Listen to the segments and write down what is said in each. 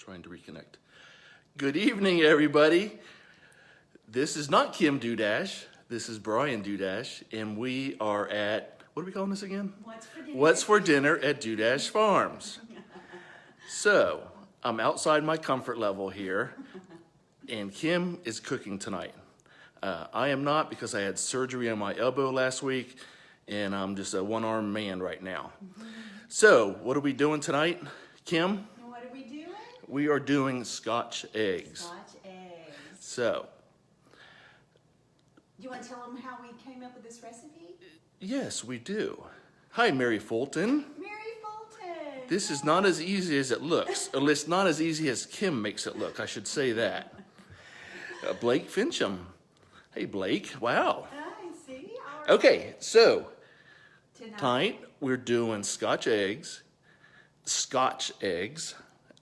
Trying to reconnect. Good evening, everybody. This is not Kim Dudash. This is Brian Dudash, and we are at, what are we calling this again? What's for dinner at Dudash Farms. So, I'm outside my comfort level here, and Kim is cooking tonight. I am not, because I had surgery on my elbow last week, and I'm just a one-armed man right now. So, what are we doing tonight, Kim? What are we doing? We are doing Scotch eggs. Scotch eggs. So, Do you want to tell them how we came up with this recipe? yes, we do. Hi, Mary Fulton. Mary Fulton! This is not as easy as it looks. At least not as easy as Kim makes it look, I should say that. Blake Fincham. Hey, Blake. Wow. I see. All right. Okay, so Tonight. tonight we're doing Scotch eggs,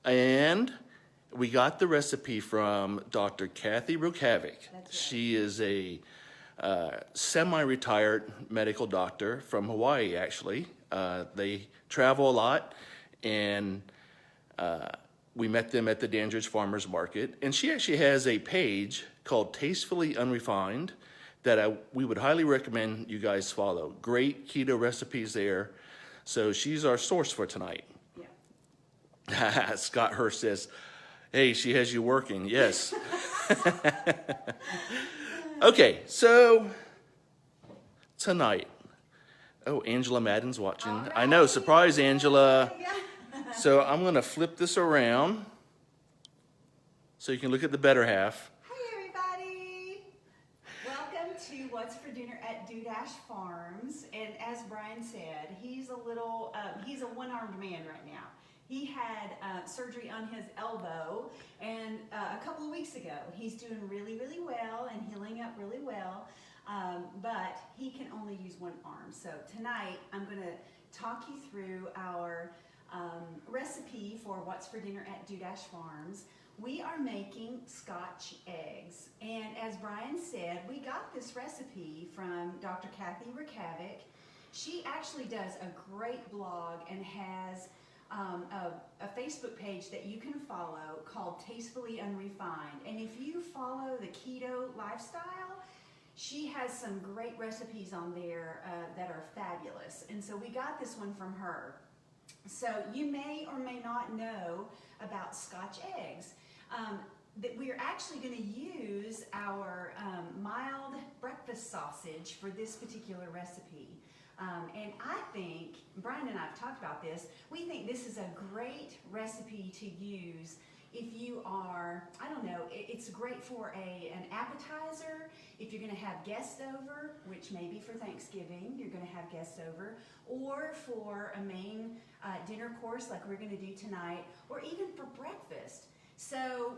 and we got the recipe from Dr. Kathy Rukavik. That's right. She is a semi-retired medical doctor from Hawaii, actually. They travel a lot, and we met them at the Dandridge Farmers Market. And she actually has a page called Tastefully Unrefined that we would highly recommend you guys follow. Great keto recipes there. So she's our source for tonight. Yeah. Scott Hurst says, hey, she has you working. Yes. Okay, so tonight. Oh, Angela Madden's watching. All right. I know, surprise, Angela. Yeah. So I'm going to flip this around so you can look at the better half. Hi, everybody. Welcome to What's for Dinner at Dudash Farms. And as Brian said, he's a one-armed man right now. He had surgery on his elbow, and a couple of weeks ago. He's doing really, really well and healing up really well, but he can only use one arm. So tonight, I'm going to talk you through our recipe for What's for Dinner at Dudash Farms. We are making Scotch eggs, and as Brian said, we got this recipe from Dr. Kathy Rukavik. She actually does a great blog and has a Facebook page that you can follow called Tastefully Unrefined. And if you follow the keto lifestyle, she has some great recipes on there that are fabulous. And so we got this one from her. So you may or may not know about Scotch eggs. That we're actually going to use our mild breakfast sausage for this particular recipe. And I think, Brian and I have talked about this, we think this is a great recipe to use if you are, I don't know, it's great for an appetizer, if you're going to have guests over, which maybe for Thanksgiving you're going to have guests over, or for a main dinner course like we're going to do tonight, or even for breakfast. So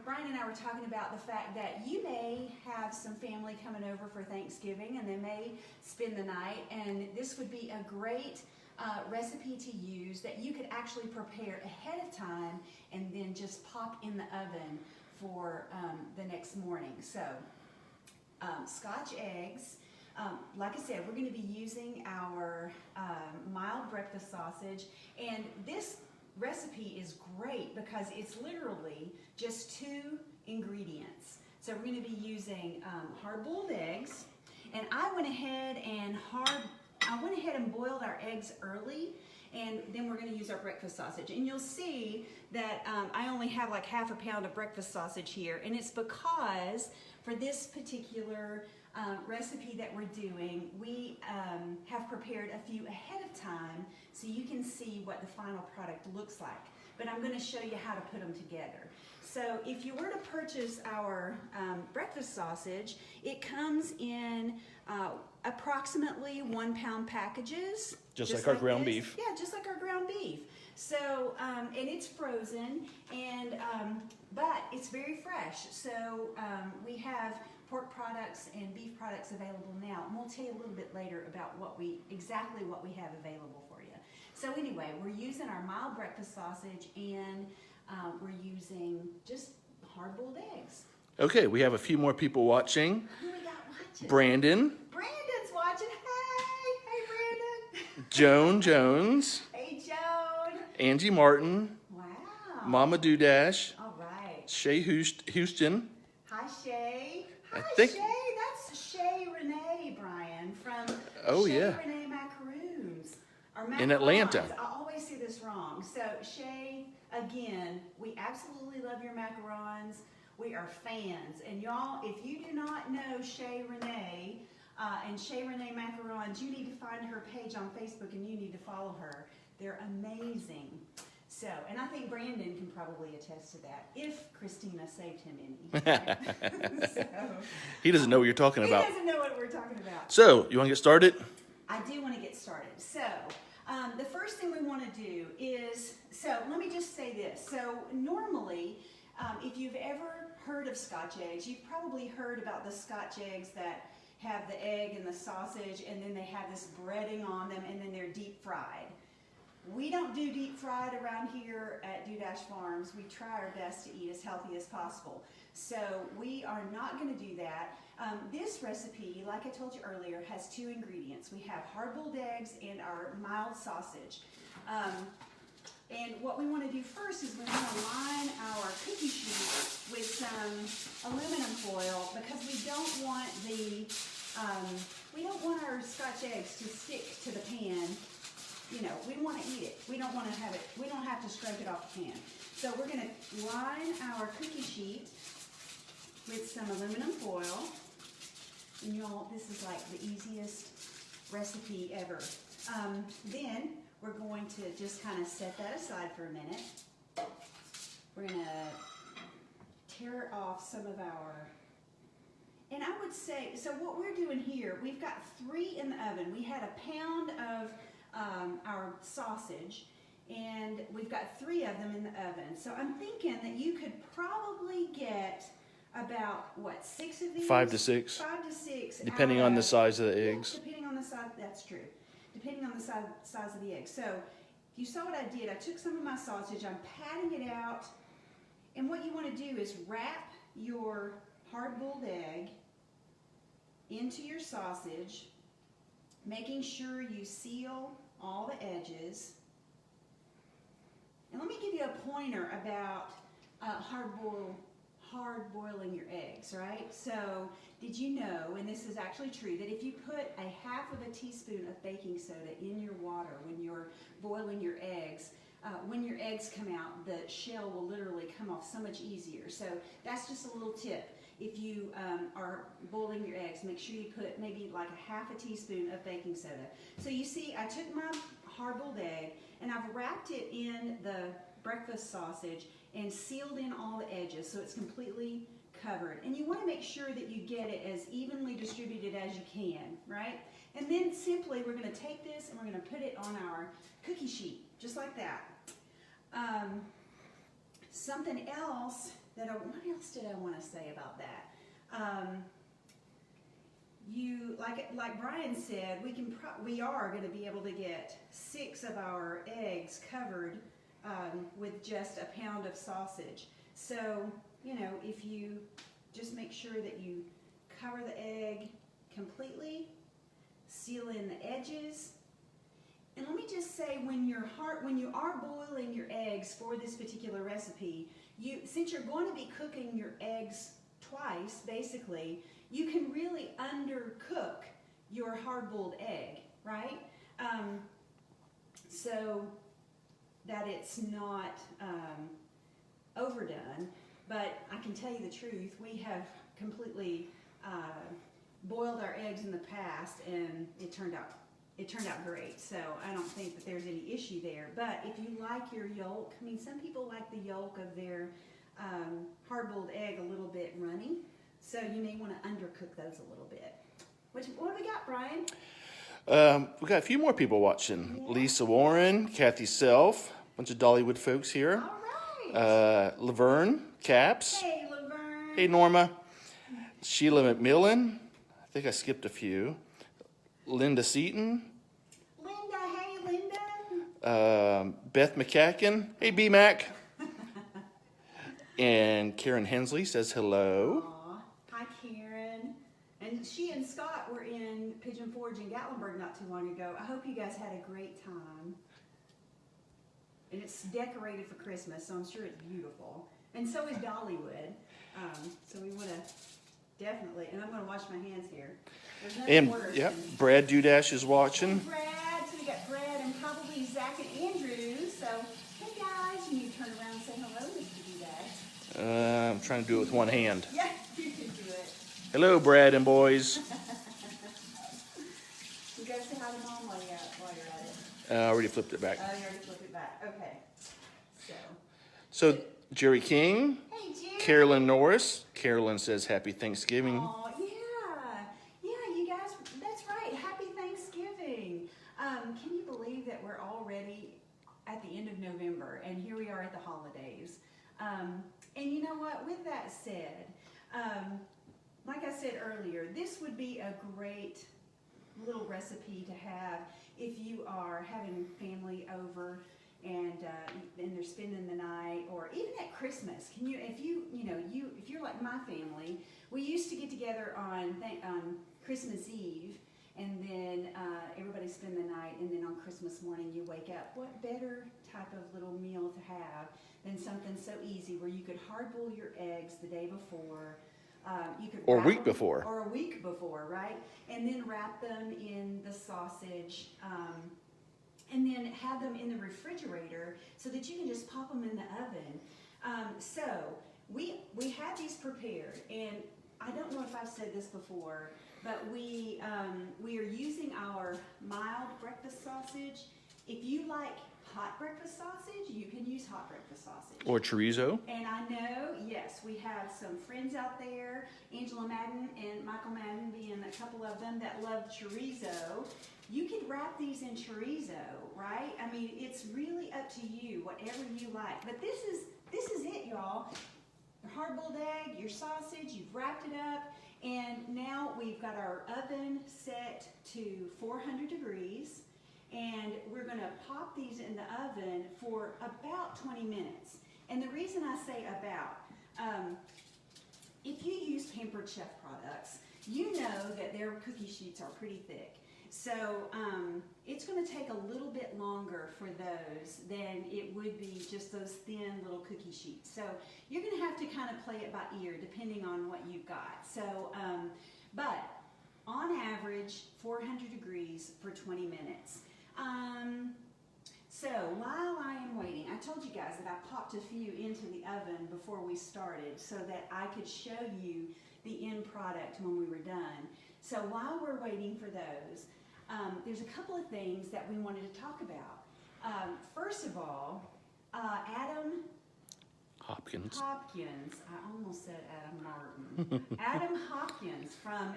Brian and I were talking about the fact that you may have some family coming over for Thanksgiving and they may spend the night, and this would be a great recipe to use that you could actually prepare ahead of time and then just pop in the oven for the next morning. So Scotch eggs. Like I said, we're going to be using our mild breakfast sausage, and this recipe is great because it's literally just 2 ingredients. So we're going to be using hard-boiled eggs, and I went ahead and boiled our eggs early, and then we're going to use our breakfast sausage. And you'll see that I only have like half a pound of breakfast sausage here, and it's because for this particular recipe that we're doing, we have prepared a few ahead of time so you can see what the final product looks like. But I'm going to show you how to put them together. So if you were to purchase our breakfast sausage, it comes in approximately 1 pound packages. Just like our ground this. beef. Yeah, just like our ground beef. So, and it's frozen, and but it's very fresh. So we have pork products and beef products available now, and we'll tell you a little bit later about exactly what we have available for you. So anyway, we're using our mild breakfast sausage, and we're using just hard-boiled eggs. Okay, we have a few more people watching. Who we got watching? Brandon. Brandon's watching. Hey Brandon. Joan Jones. Hey Joan. Angie Martin. Wow. Mama Dudash, All right. Shay Houston. Hi, Shay. Hi, think- Shay. That's Shay Renee, Brian, from Oh, Shay yeah. Renee Macaroons. Or In Atlanta. Macarons. I always say this wrong. So, Shay, again, we absolutely love your macarons. We are fans. And y'all, if you do not know Shay Renee and Shay Renee Macarons, you need to find her page on Facebook and you need to follow her. They're amazing. So, and I think Brandon can probably attest to that, if Christina saved him any. So, He doesn't know what you're talking about. he doesn't know what we're talking about. So, you want to get started? I do want to get started. So, the first thing we want to do is, so let me just say this. So, normally, if you've ever heard of Scotch eggs, you've probably heard about the Scotch eggs that have the egg and the sausage, and then they have this breading on them, and then they're deep fried. We don't do deep fried around here at Dudash Farms. We try our best to eat as healthy as possible. So we are not going to do that. This recipe, like I told you earlier, has two ingredients. We have hard-boiled eggs and our mild sausage. And what we want to do first is we want to line our cookie sheet with some aluminum foil because we don't want our Scotch eggs to stick to the pan. You know, we want to eat it. We don't want to have it, we don't have to scrape it off the pan. So we're going to line our cookie sheet with some aluminum foil. And y'all, this is like the easiest recipe ever. Then we're going to just kind of set that aside for a minute. We're going to tear off some of our, and I would say, so what we're doing here, we've got 3 in the oven. We had a pound of our sausage, and we've got 3 of them in the oven. So I'm thinking that you could probably get about, what, 6 of these? 5 to 6. 5 to 6. Depending on the size of the eggs. Yeah, depending on the size, that's true. Depending on the size of the egg. So you saw what I did. I took some of my sausage, I'm patting it out, and what you want to do is wrap your hard-boiled egg into your sausage, making sure you seal all the edges. And let me give you a pointer about hard boiling your eggs, right? So, did you know, and this is actually true, that if you put a half of a teaspoon of baking soda in your water when you're boiling your eggs, when your eggs come out, the shell will literally come off so much easier. So that's just a little tip. If you are boiling your eggs, make sure you put maybe like a half a teaspoon of baking soda. So you see, I took my hard-boiled egg and I've wrapped it in the breakfast sausage and sealed in all the edges so it's completely covered. And you want to make sure that you get it as evenly distributed as you can, right? And then simply we're going to take this and we're going to put it on our cookie sheet, just like that. Something else what else did I want to say about that? Like Brian said, we are going to be able to get 6 of our eggs covered with just a pound of sausage. So, you know, if you just make sure that you cover the egg completely, seal in the edges. And let me just say, when you are boiling your eggs for this particular recipe, since you're going to be cooking your eggs twice, basically, you can really undercook your hard-boiled egg, right? So that it's not overdone. But I can tell you the truth, we have completely boiled our eggs in the past, and it turned out great. So I don't think that there's any issue there. But if you like your yolk, I mean, some people like the yolk of their hard-boiled egg a little bit runny. So you may want to undercook those a little bit. What do we got, Brian? We got a few more people watching. Yeah. Lisa Warren, Kathy Self, a bunch of Dollywood folks here. All right. Laverne, Caps. Hey, Laverne. Hey, Norma. Sheila McMillan. I think I skipped a few. Linda Seaton. Linda, hey, Linda. Beth McCacken. Hey, B-Mac. And Karen Hensley says hello. Aw. Hi, Karen. And she and Scott were in Pigeon Forge in Gatlinburg not too long ago. I hope you guys had a great time. and it's decorated for Christmas, so I'm sure it's beautiful. And so is Dollywood. So we want to definitely, and I'm going to wash my hands here. There's nothing And worse yeah, than- Brad Dudash is watching. Brad, so we got Brad and probably Zach and Andrew. So, hey guys, you need to turn around and say hello, Mr. Dudash. I'm trying to do it with one hand. Yeah, you can do it. Hello, Brad and boys. You guys say hi to Mom while you're at it. I already flipped it back. Oh, you already flipped it back. Okay. So Jerry King, Hey, Jerry. Carolyn Norris. Carolyn says Happy Thanksgiving. Oh, yeah, you guys, that's right. Happy Thanksgiving. Can you believe that we're already at the end of November, and here we are at the holidays? And you know what? With that said, like I said earlier, this would be a great little recipe to have if you are having family over and they're spending the night, or even at Christmas. Can you, if you're like my family, we used to get together on Christmas Eve, and then everybody spend the night, and then on Christmas morning you wake up. What better type of little meal to have than something so easy where you could hard boil your eggs the day before. You could Or a wrap week them- before. Or a week before, right? And then wrap them in the sausage, and then have them in the refrigerator so that you can just pop them in the oven. So we have these prepared, and I don't know if I've said this before, but we are using our mild breakfast sausage. If you like hot breakfast sausage, you can use hot breakfast sausage. Or chorizo. And I know, yes, we have some friends out there, Angela Madden and Michael Madden being a couple of them that love chorizo. You can wrap these in chorizo, right? I mean, it's really up to you, whatever you like. But this is it, y'all. Your hard-boiled egg, your sausage, you've wrapped it up, and now we've got our oven set to 400 degrees. And we're going to pop these in the oven for about 20 minutes. And the reason I say about, if you use Pampered Chef products, you know that their cookie sheets are pretty thick. So it's going to take a little bit longer for those than it would be just those thin little cookie sheets. So you're going to have to kind of play it by ear depending on what you've got. So, but on average, 400 degrees for 20 minutes. So while I am waiting, I told you guys that I popped a few into the oven before we started so that I could show you the end product when we were done. So while we're waiting for those, there's a couple of things that we wanted to talk about. First of all, Adam Hopkins. I almost said Adam Martin. Adam Hopkins from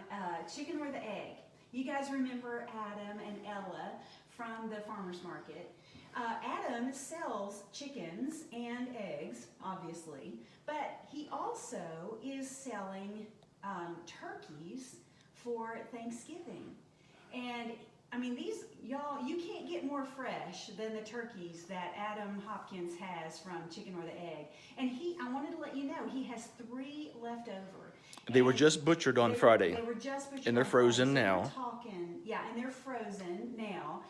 Chicken or the Egg. You guys remember Adam and Ella from the farmer's market. Adam sells chickens and eggs, obviously, but he also is selling turkeys for Thanksgiving. And I mean, these, y'all, you can't get more fresh than the turkeys that Adam Hopkins has from Chicken or the Egg. And I wanted to let you know, he has 3 left over. They were just butchered on Friday. They were just butchered And they're on frozen Friday. So now. we're talking, yeah, and they're frozen now.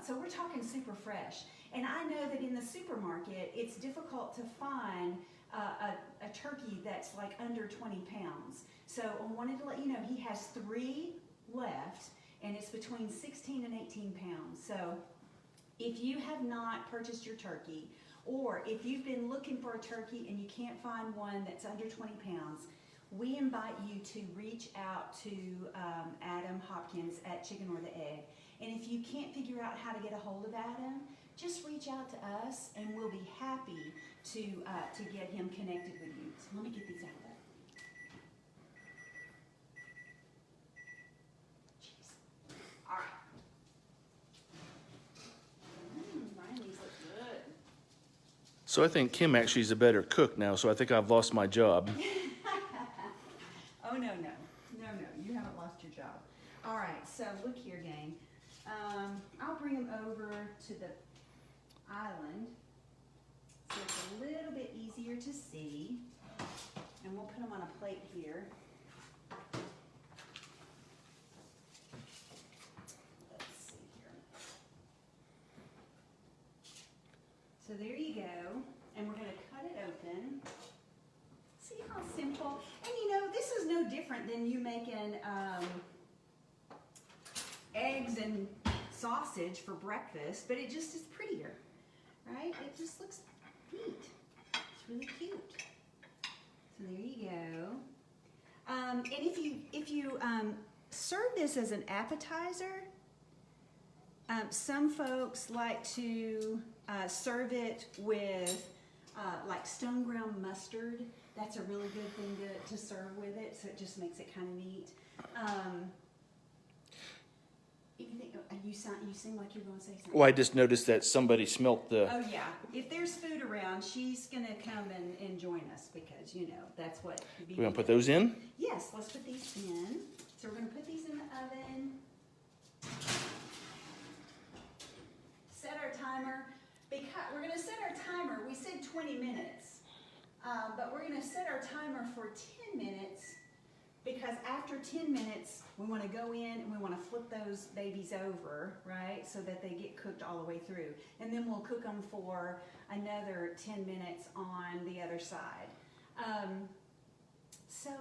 So we're talking super fresh. And I know that in the supermarket, it's difficult to find a turkey that's like under 20 pounds. So I wanted to let you know he has 3 left, and it's between 16 and 18 pounds. So if you have not purchased your turkey, or if you've been looking for a turkey and you can't find one that's under 20 pounds, we invite you to reach out to Adam Hopkins at Chicken or the Egg. And if you can't figure out how to get a hold of Adam, just reach out to us, and we'll be happy to get him connected with you. So let me get these out of there. Jeez. All right. Brian, these look good. So I think Kim actually is a better cook now, so I think I've lost my job. Oh, no, you haven't lost your job. All right, so look here, gang. I'll bring them over to the island so it's a little bit easier to see. And we'll put them on a plate here. Let's see here. So no different than you making eggs and sausage for breakfast, but it just is prettier, right? It just looks neat. It's really cute. So there you go. And if you serve this as an appetizer, some folks like to serve it with like stone ground mustard. That's a really good thing to serve with it, so it just makes it kind of neat. You seem like you're going to say something. Well, I just noticed that somebody smelt the... Oh, yeah. If there's food around, she's going to come and join us because, you know, that's what... We're going to put those in? Yes, let's put these in. So we're going to put these in the oven. Set our timer. Because we're going to set our timer. We said 20 minutes. But we're going to set our timer for 10 minutes because after 10 minutes, we want to go in and we want to flip those babies over, right, so that they get cooked all the way through. And then we'll cook them for another 10 minutes on the other side. So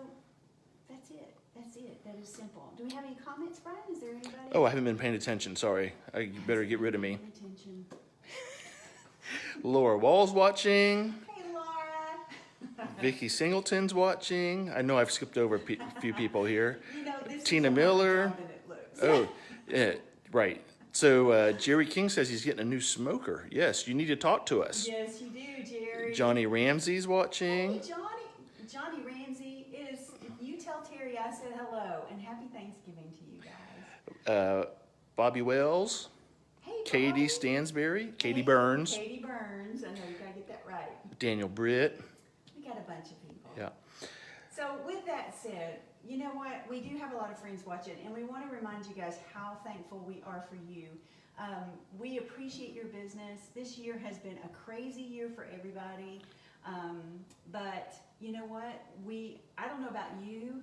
that's it. That's it. That is simple. Do we have any comments, Brian? Is there anybody? Oh, I haven't been paying attention. Sorry. You better get rid of me. Attention. Laura Wall's watching. Hey, Laura. Vicky Singleton's watching. I know I've skipped over a few people here. You know, this Tina is Miller. how it looks. Oh, yeah, right. So Jerry King says he's getting a new smoker. Yes, you need to talk to us. Yes, you do, Jerry. Johnny Ramsey's watching. Hey, Johnny Ramsey is. You tell Terry I said hello and happy Thanksgiving to you guys. Bobby Wells. Hey, Katie Bobby. Stansberry. Katie Hey, Burns. Katie Burns. I know you gotta get that right. Daniel Britt. We got a bunch of people. Yeah. So with that said, you know what? We do have a lot of friends watching, and we want to remind you guys how thankful we are for you. We appreciate your business. This year has been a crazy year for everybody. But you know what? I don't know about you,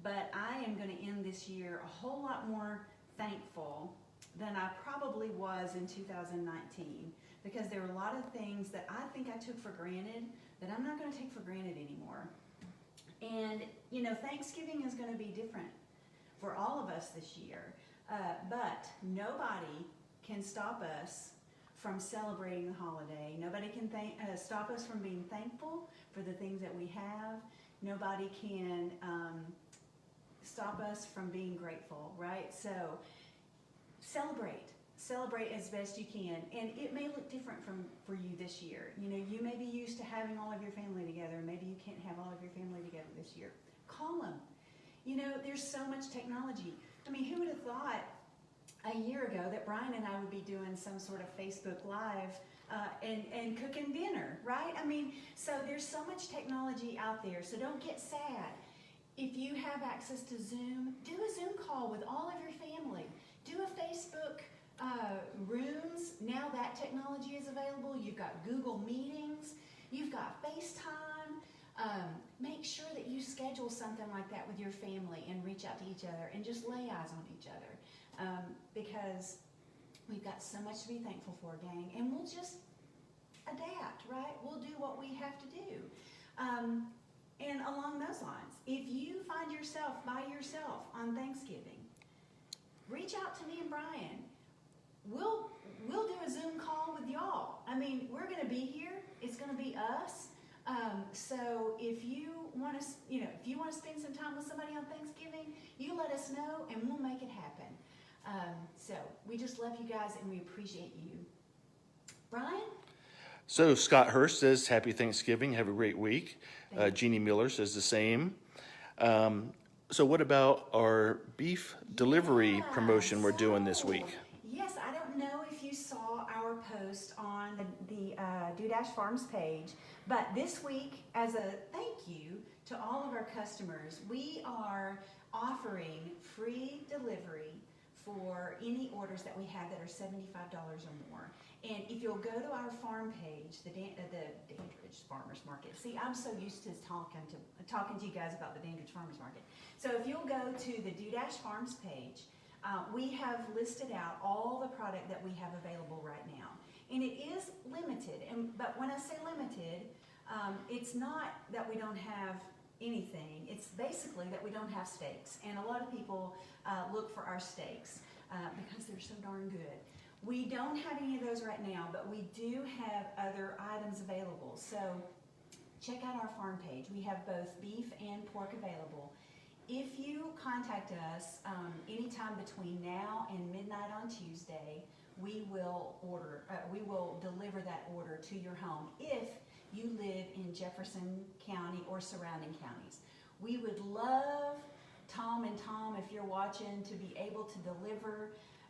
but I am going to end this year a whole lot more thankful than I probably was in 2019, because there were a lot of things that I think I took for granted that I'm not going to take for granted anymore. And, you know, Thanksgiving is going to be different for all of us this year. But nobody can stop us from celebrating the holiday. Nobody can stop us from being thankful for the things that we have. Nobody can stop us from being grateful, right? So celebrate as best you can. And it may look different for you this year. You know, you may be used to having all of your family together. Maybe you can't have all of your family together this year. Call them. You know, there's so much technology. I mean, who would have thought a year ago that Brian and I would be doing some sort of Facebook Live and cooking dinner, right? I mean, so there's so much technology out there, so don't get sad. If you have access to Zoom, do a Zoom call with all of your family. Do a Facebook rooms. Now that technology is available. You've got Google Meetings. You've got FaceTime. Make sure that you schedule something like that with your family and reach out to each other and just lay eyes on each other, because we've got so much to be thankful for, gang, and we'll just adapt, right? We'll do what we have to do. And along those lines, if you find yourself by yourself on Thanksgiving, reach out to me and Brian. We'll do a Zoom call with y'all. I mean, we're going to be here. It's going to be us. So if you want to, if you want to spend some time with somebody on Thanksgiving, you let us know and we'll make it happen. So we just love you guys and we appreciate you. Brian? So Scott Hurst says, Happy Thanksgiving. Have a great week. Jeannie Miller says the same. So what about our beef delivery promotion we're doing this week? Yes, I don't know if you saw our post on the Dudash Farms page, but this week, as a thank you to all of our customers, we are offering free delivery for any orders that we have that are $75 or more. And if you'll go to our farm page, the Dandridge Farmers Market. See, I'm so used to talking to you guys about the Dandridge Farmers Market. So if you'll go to the Dudash Farms page, we have listed out all the product that we have available right now. And it is limited, but when I say limited, it's not that we don't have anything. It's basically that we don't have steaks, and a lot of people look for our steaks because they're so darn good. We don't have any of those right now, but we do have other items available. So check out our farm page. We have both beef and pork available. If you contact us anytime between now and midnight on Tuesday, we will deliver that order to your home if you live in Jefferson County or surrounding counties. We would love Tom, if you're watching, to be able to deliver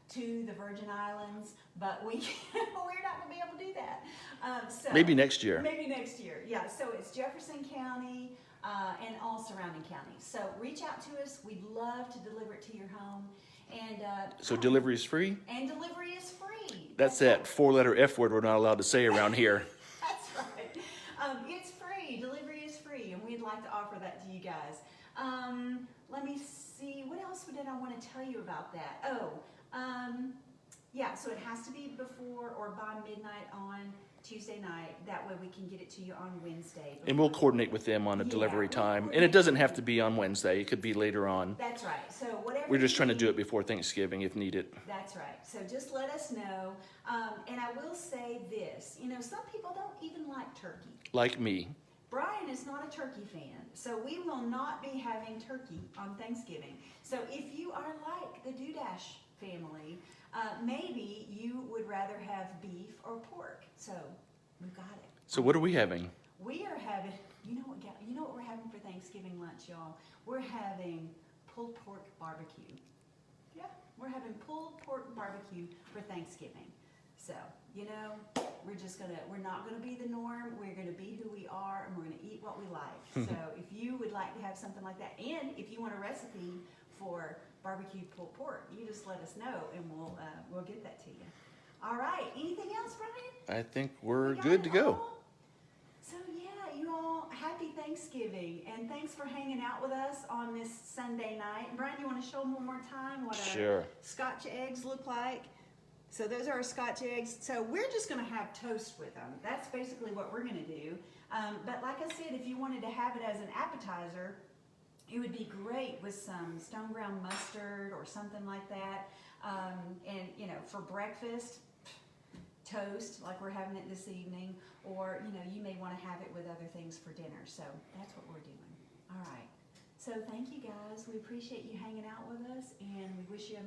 to the Virgin Islands, but we're not going to be able to do that. So Maybe next year. Maybe next year, yeah. So it's Jefferson County and all surrounding counties. So reach out to us. We'd love to deliver it to your home. And So delivery is free? And delivery is free. That's that 4-letter F word we're not allowed to say around here. That's right. It's free. Delivery is free, and we'd like to offer that to you guys. Let me see. What else did I want to tell you about that? Yeah, so it has to be before or by midnight on Tuesday night. That way we can get it to you on Wednesday. And we'll coordinate with them on a delivery time. And it doesn't have to be on Wednesday. It could be later on. That's right. So whatever. We're just trying to do it before Thanksgiving if needed. That's right. So just let us know. And I will say this. You know, some people don't even like turkey. Like me. Brian is not a turkey fan, so we will not be having turkey on Thanksgiving. So if you are like the Dudash family, maybe you would rather have beef or pork. So we've got it. So what are we having? We are having, you know what we're having for Thanksgiving lunch, y'all? We're having pulled pork barbecue. Yeah, we're having pulled pork barbecue for Thanksgiving. So, you know, we're not gonna be the norm. We're gonna be who we are, and we're gonna eat what we like. So if you would like to have something like that, and if you want a recipe for barbecued pulled pork, you just let us know, and we'll get that to you. All right. Anything else, Brian? I think we're good to go. So yeah, you all, happy Thanksgiving, and thanks for hanging out with us on this Sunday night. Brian, you want to show them one more time what our Scotch eggs look like? So those are our Scotch eggs. So we're just going to have toast with them. That's basically what we're going to do. But like I said, if you wanted to have it as an appetizer, it would be great with some stone ground mustard or something like that. And, you know, for breakfast, toast, like we're having it this evening. Or, you know, you may want to have it with other things for dinner. So that's what we're doing. All right. So thank you, guys. We appreciate you hanging out with us, and we wish you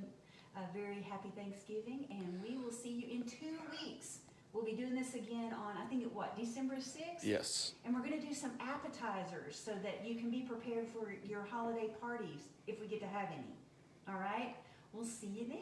a very happy Thanksgiving, and we will see you in 2 weeks. We'll be doing this again on, I think, December 6th? Yes. And we're going to do some appetizers so that you can be prepared for your holiday parties if we get to have any. All right? We'll see you then.